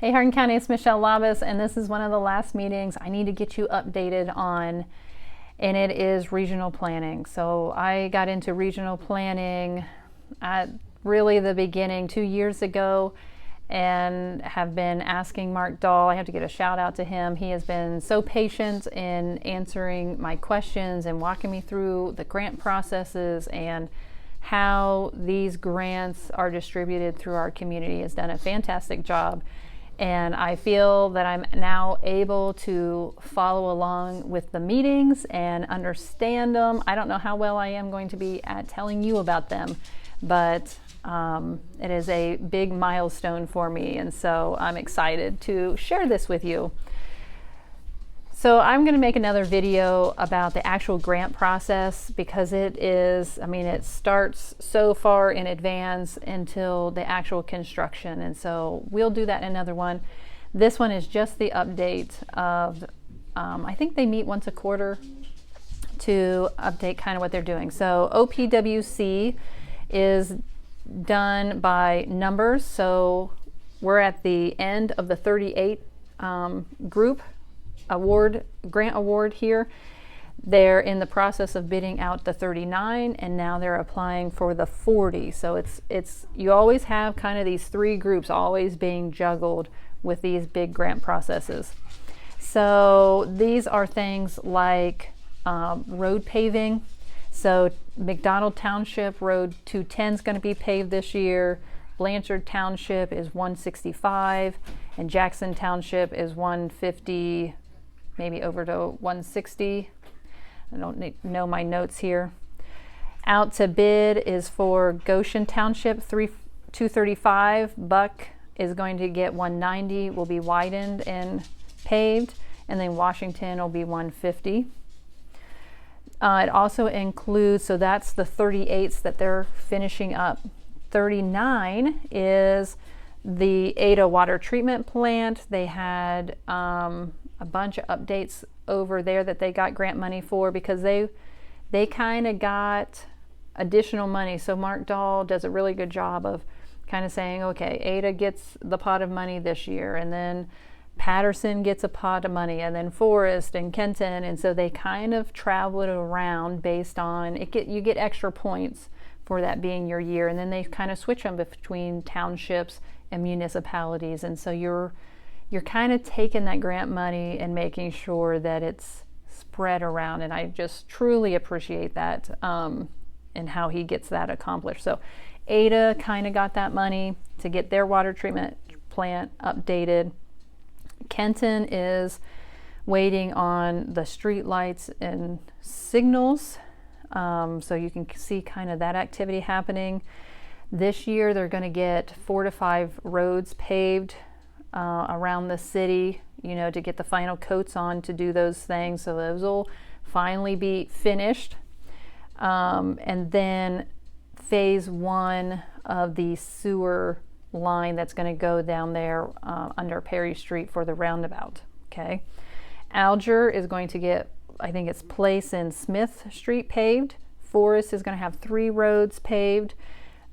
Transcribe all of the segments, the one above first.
Hey Hardin County, it's Michelle Labus, and this is one of the last meetings I need to get you updated on, and it is regional planning. So I got into regional planning at really the beginning 2 years ago and have been asking Mark Dahl. I have to get a shout out to him. He has been so patient in answering my questions and walking me through the grant processes and how these grants are distributed through our community. He has done a fantastic job. And I feel that I'm now able to follow along with the meetings and understand them. I don't know how well I am going to be at telling you about them, but it is a big milestone for me. And so I'm excited to share this with you. So I'm going to make another video about the actual grant process because it is, it starts so far in advance until the actual construction. And so we'll do that in another one. This one is just the update of, I think they meet once a quarter to update kind of what they're doing. So OPWC is done by numbers. So we're at the end of the 38 group grant award here. They're in the process of bidding out the 39 and now they're applying for the 40. So it's you always have kind of these three groups always being juggled with these big grant processes. So these are things like road paving. So McDonald Township Road 210 is going to be paved this year. Blanchard Township is 165 and Jackson Township is 150, maybe over to 160. I don't know my notes here. Out to bid is for Goshen Township 235. Buck is going to get 190, will be widened and paved, and then Washington will be 150. It also includes, so that's the 38s that they're finishing up. 39 is the Ada water treatment plant. They had a bunch of updates over there that they got grant money for because they kind of got additional money. So Mark Dahl does a really good job of kind of saying, okay, Ada gets the pot of money this year, and then Patterson gets a pot of money, and then Forest and Kenton, and so they kind of travel it around based on you get extra points for that being your year, and then they kind of switch them between townships and municipalities, and so you're kind of taking that grant money and making sure that it's spread around, and I just truly appreciate that and how he gets that accomplished. So Ada kind of got that money to get their water treatment plant updated. Kenton is waiting on the street lights and signals, so you can see kind of that activity happening. This year they're going to get 4 to 5 roads paved around the city, to get the final coats on to do those things. So those will finally be finished. And then phase 1 of the sewer line that's going to go down there under Perry Street for the roundabout. Okay. Alger is going to get, I think it's Place and Smith Street paved. Forest is going to have 3 roads paved.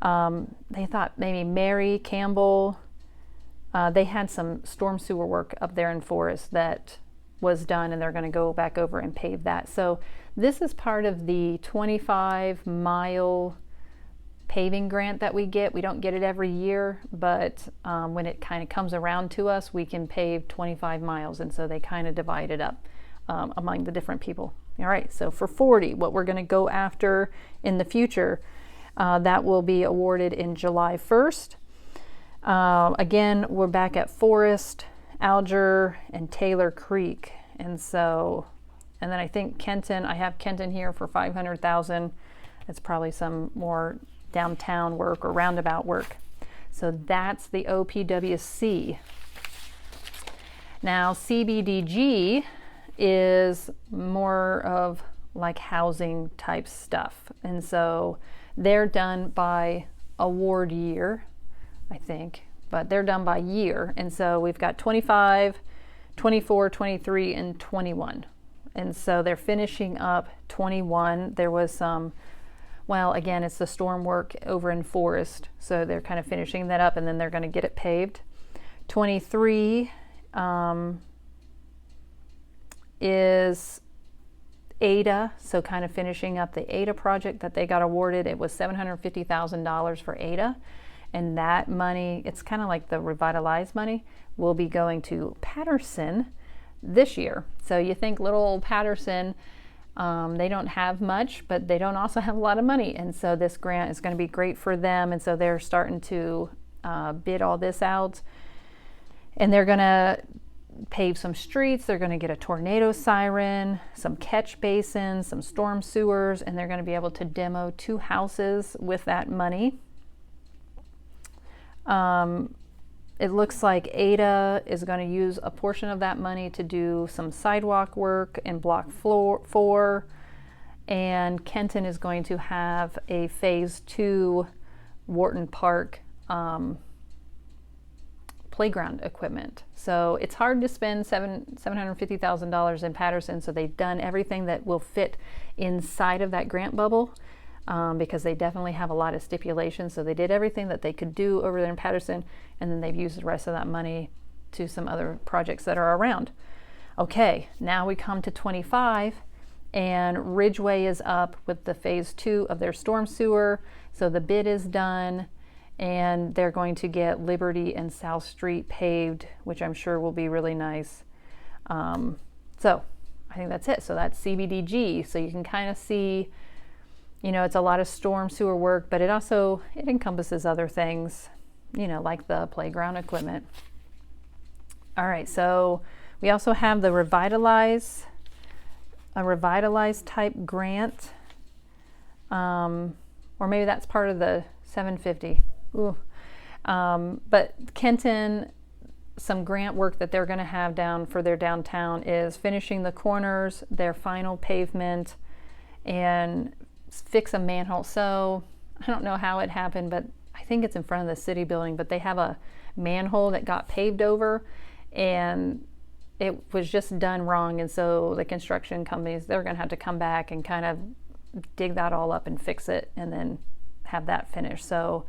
They thought maybe Mary, Campbell, they had some storm sewer work up there in Forest that was done, and they're going to go back over and pave that. So this is part of the 25-mile paving grant that we get. We don't get it every year, but when it kind of comes around to us, we can pave 25 miles, and so they kind of divide it up among the different people. All right, so for 40, what we're going to go after in the future, that will be awarded in July 1st. Again, we're back at Forest, Alger, and Taylor Creek. And then I think Kenton, I have Kenton here for 500,000. It's probably some more downtown work or roundabout work. So that's the OPWC. Now CBDG is more of like housing type stuff. And so they're done by award year, I think, but they're done by year. And so we've got 25, 24, 23, and 21. And so they're finishing up 21. There was some, well, again, it's the storm work over in Forest. So they're kind of finishing that up, and then they're going to get it paved. 23 is Ada, so kind of finishing up the Ada project that they got awarded. It was $750,000 for Ada, and that money, it's kind of like the revitalized money, will be going to Patterson this year. So you think little old Patterson, they don't have much, but they don't also have a lot of money, and so this grant is going to be great for them, and so they're starting to bid all this out, and they're going to pave some streets, they're going to get a tornado siren, some catch basins, some storm sewers, and they're going to be able to demo 2 houses with that money. It looks like Ada is going to use a portion of that money to do some sidewalk work in Block 4, and Kenton is going to have a Phase 2 Wharton Park playground equipment. So it's hard to spend $750,000 in Patterson, so they've done everything that will fit inside of that grant bubble, because they definitely have a lot of stipulations. So they did everything that they could do over there in Patterson, and then they've used the rest of that money to some other projects that are around. Okay, now we come to 25, and Ridgeway is up with the Phase 2 of their storm sewer. So the bid is done, and they're going to get Liberty and South Street paved, which I'm sure will be really nice. So I think that's it. So that's CBDG. So you can kind of see, you know, it's a lot of storm sewer work, but it encompasses other things, you know, like the playground equipment. All right, so we also have the Revitalize, a Revitalize type grant, or maybe that's part of the 750. Ooh. But Kenton, some grant work that they're going to have down for their downtown is finishing the corners, their final pavement, and fix a manhole. So I don't know how it happened, but I think it's in front of the city building, but they have a manhole that got paved over, and it was just done wrong. And so the construction companies, they're going to have to come back and kind of dig that all up and fix it, and then have that finished. So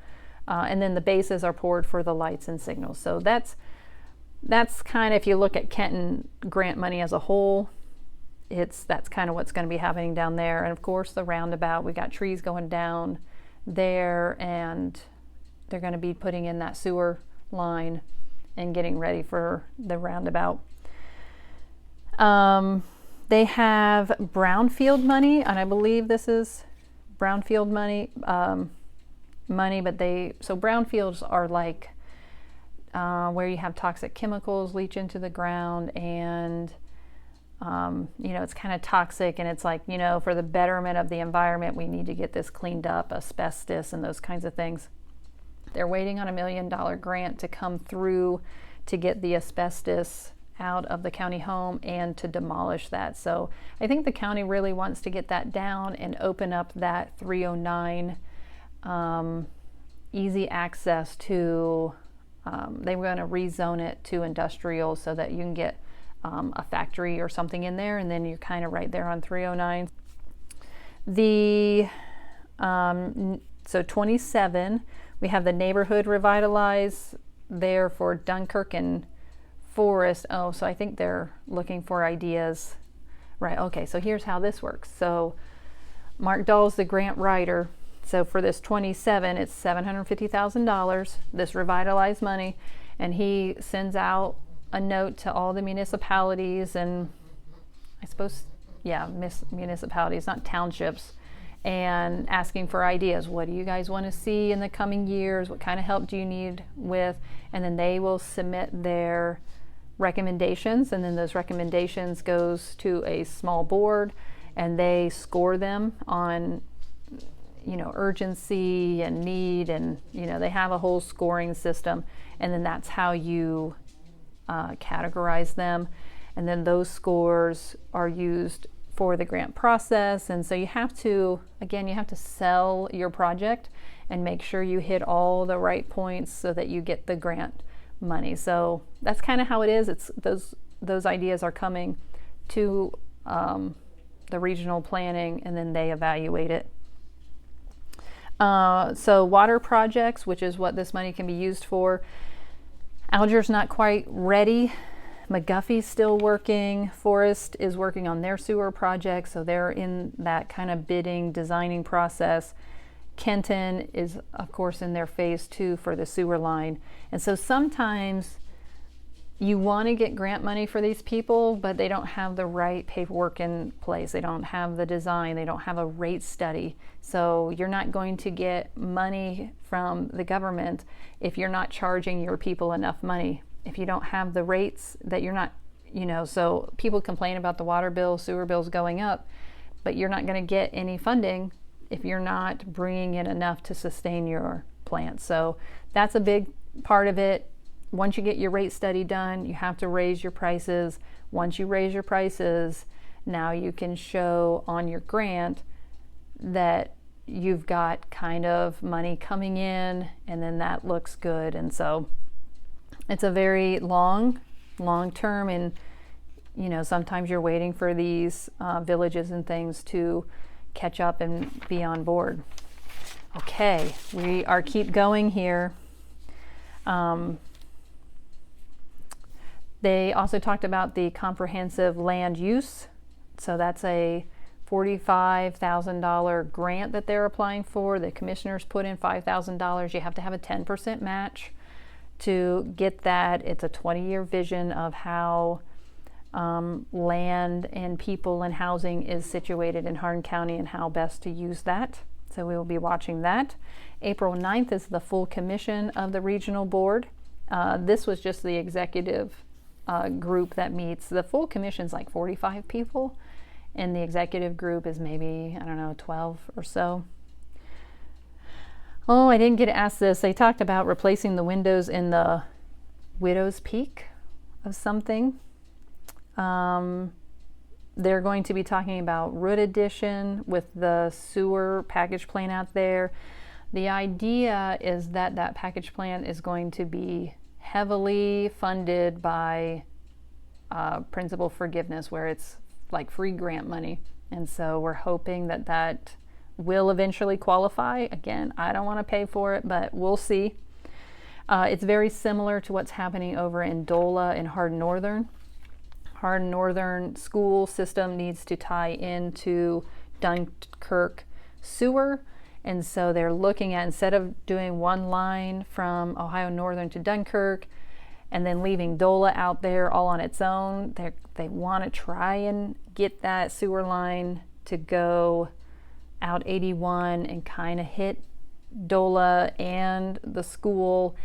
and then the bases are poured for the lights and signals. So that's kind of, if you look at Kenton grant money as a whole, that's kind of what's going to be happening down there. And of course the roundabout, we got trees going down there, and they're going to be putting in that sewer line and getting ready for the roundabout. They have brownfield money, and I believe this is brownfield money, but so brownfields are like where you have toxic chemicals leach into the ground, and you know, it's kind of toxic, and it's like, you know, for the betterment of the environment, we need to get this cleaned up, asbestos and those kinds of things. They're waiting on $1 million grant to come through to get the asbestos out of the county home and to demolish that. So I think the county really wants to get that down and open up that 309 easy access to, they were going to rezone it to industrial so that you can get a factory or something in there, and then you're kind of right there on 309. So 27, we have the neighborhood revitalize there for Dunkirk and Forest. Oh, so I think they're looking for ideas. Right, okay, so here's how this works. So Mark Dahl's the grant writer. So for this 27, it's $750,000, this revitalized money, and he sends out a note to all the municipalities, and I suppose, yeah, municipalities, not townships, and asking for ideas. What do you guys want to see in the coming years? What kind of help do you need with? And then they will submit their recommendations, and then those recommendations goes to a small board, and they score them on, you know, urgency and need, and, you know, they have a whole scoring system, and then that's how you categorize them, and then those scores are used for the grant process. And so you have to, again, you have to sell your project and make sure you hit all the right points so that you get the grant money. So that's kind of how it is. It's those ideas are coming to the regional planning, and then they evaluate it. So water projects, which is what this money can be used for. Alger's not quite ready. McGuffey's still working. Forest is working on their sewer project, so they're in that kind of bidding, designing process. Kenton is, of course, in their phase 2 for the sewer line. And so sometimes you want to get grant money for these people, but they don't have the right paperwork in place. They don't have the design. They don't have a rate study. So you're not going to get money from the government if you're not charging your people enough money. If you don't have the rates that you're not, so people complain about the water bill, sewer bills going up, but you're not going to get any funding if you're not bringing in enough to sustain your plant. So that's a big part of it. Once you get your rate study done, you have to raise your prices. Once you raise your prices, now you can show on your grant that you've got kind of money coming in, and then that looks good. And so it's a very long term, and sometimes you're waiting for these villages and things to catch up and be on board. Okay, we are keep going here. They also talked about the comprehensive land use. So that's a $45,000 grant that they're applying for. The commissioners put in $5,000. You have to have a 10% match to get that. It's a 20-year vision of how land and people and housing is situated in Hardin County and how best to use that. So we will be watching that. April 9th is the full commission of the regional board. This was just the executive group that meets. The full commission's like 45 people, and the executive group is maybe, 12 or so. Oh, I didn't get asked this. They talked about replacing the windows in the Widow's Peak of something. They're going to be talking about root addition with the sewer package plan out there. The idea is that that package plan is going to be heavily funded by principal forgiveness, where it's like free grant money. And so we're hoping that that will eventually qualify. Again, I don't want to pay for it, but we'll see. It's very similar to what's happening over in DOLA and Hardin Northern. Hardin Northern school system needs to tie into Dunkirk sewer. And so they're looking at, instead of doing one line from Ohio Northern to Dunkirk and then leaving DOLA out there all on its own, they want to try and get that sewer line to go out 81 and kind of hit DOLA and the school.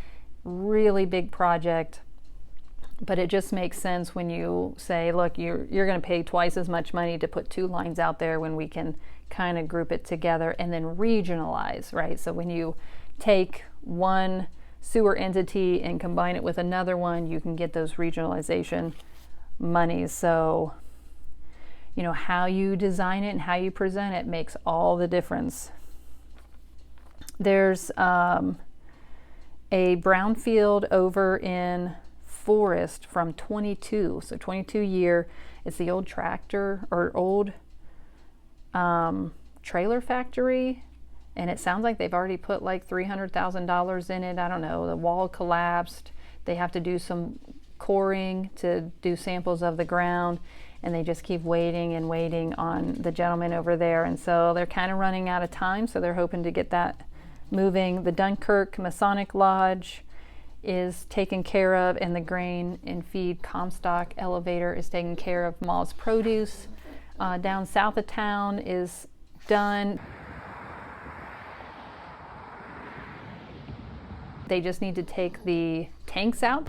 Really big project, but it just makes sense when you say, look, you're going to pay twice as much money to put two lines out there when we can kind of group it together and then regionalize, right? So when you take one sewer entity and combine it with another one, you can get those regionalization monies. So, how you design it and how you present it makes all the difference. There's a brownfield over in Forest from 22, so 22 year. It's the old tractor or old trailer factory, and it sounds like they've already put like $300,000 in it. I don't know, the wall collapsed. They have to do some coring to do samples of the ground, and they just keep waiting and waiting on the gentleman over there, and so they're kind of running out of time, so they're hoping to get that moving. The Dunkirk Masonic Lodge is taken care of, and the grain and feed Comstock elevator is taken care of. Mall's Produce down south of town is done. They just need to take the tanks out.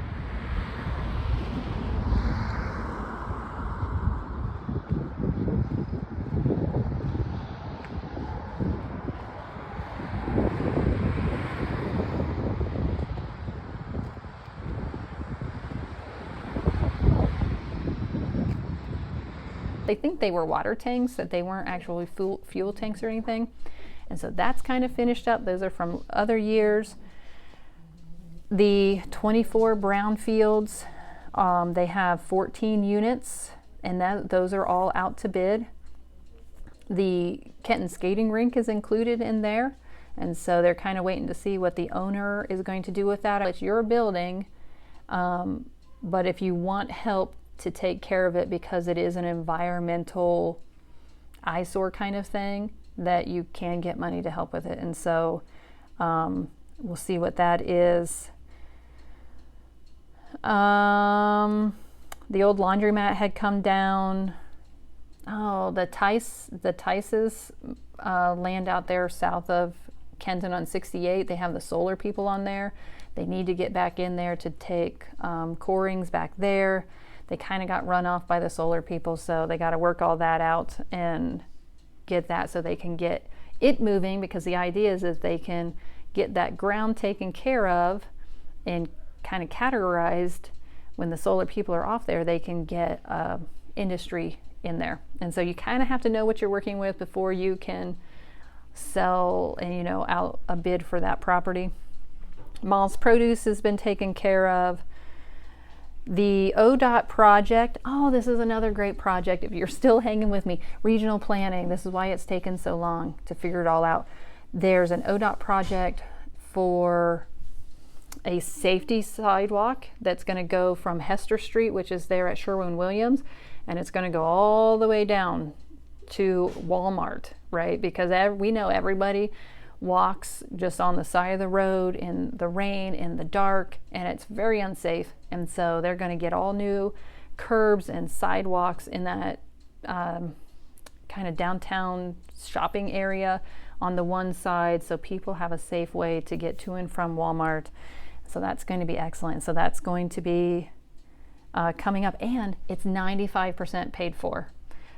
They think they were water tanks, that they weren't actually fuel tanks or anything. And so that's kind of finished up. Those are from other years. The 24 brownfields, they have 14 units, and those are all out to bid. The Kenton skating rink is included in there, and so they're kind of waiting to see what the owner is going to do with that. It's your building, But if you want help to take care of it, because it is an environmental eyesore kind of thing, that you can get money to help with it. And so we'll see what that is. The old laundromat had come down. Oh, the Tice's land out there south of Kenton on 68. They have the solar people on there. They need to get back in there to take corings back there. They kind of got run off by the solar people, so they got to work all that out and get that so they can get it moving, because the idea is that they can get that ground taken care of and kind of categorized. When the solar people are off there, they can get industry in there. And so you kind of have to know what you're working with before you can sell and out a bid for that property. Mall's produce has been taken care of. The ODOT project, oh, this is another great project. If you're still hanging with me, regional planning, this is why it's taken so long to figure it all out. There's an ODOT project for a safety sidewalk that's going to go from Hester Street, which is there at Sherwin-Williams, and it's going to go all the way down to Walmart, right? Because we know everybody walks just on the side of the road in the rain, in the dark, and it's very unsafe. And so they're going to get all new curbs and sidewalks in that kind of downtown shopping area on the one side, so people have a safe way to get to and from Walmart. So that's going to be excellent. So that's going to be coming up, and it's 95% paid for.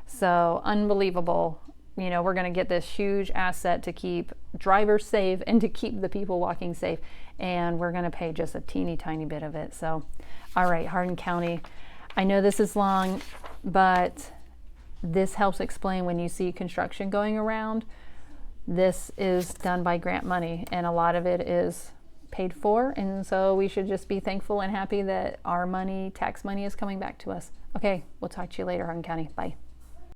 So unbelievable. We're going to get this huge asset to keep drivers safe and to keep the people walking safe, and we're going to pay just a teeny tiny bit of it. So, all right, Hardin County, I know this is long, but this helps explain when you see construction going around. This is done by grant money, and a lot of it is paid for, and so we should just be thankful and happy that our money, tax money, is coming back to us. Okay, we'll talk to you later, Hardin County. Bye.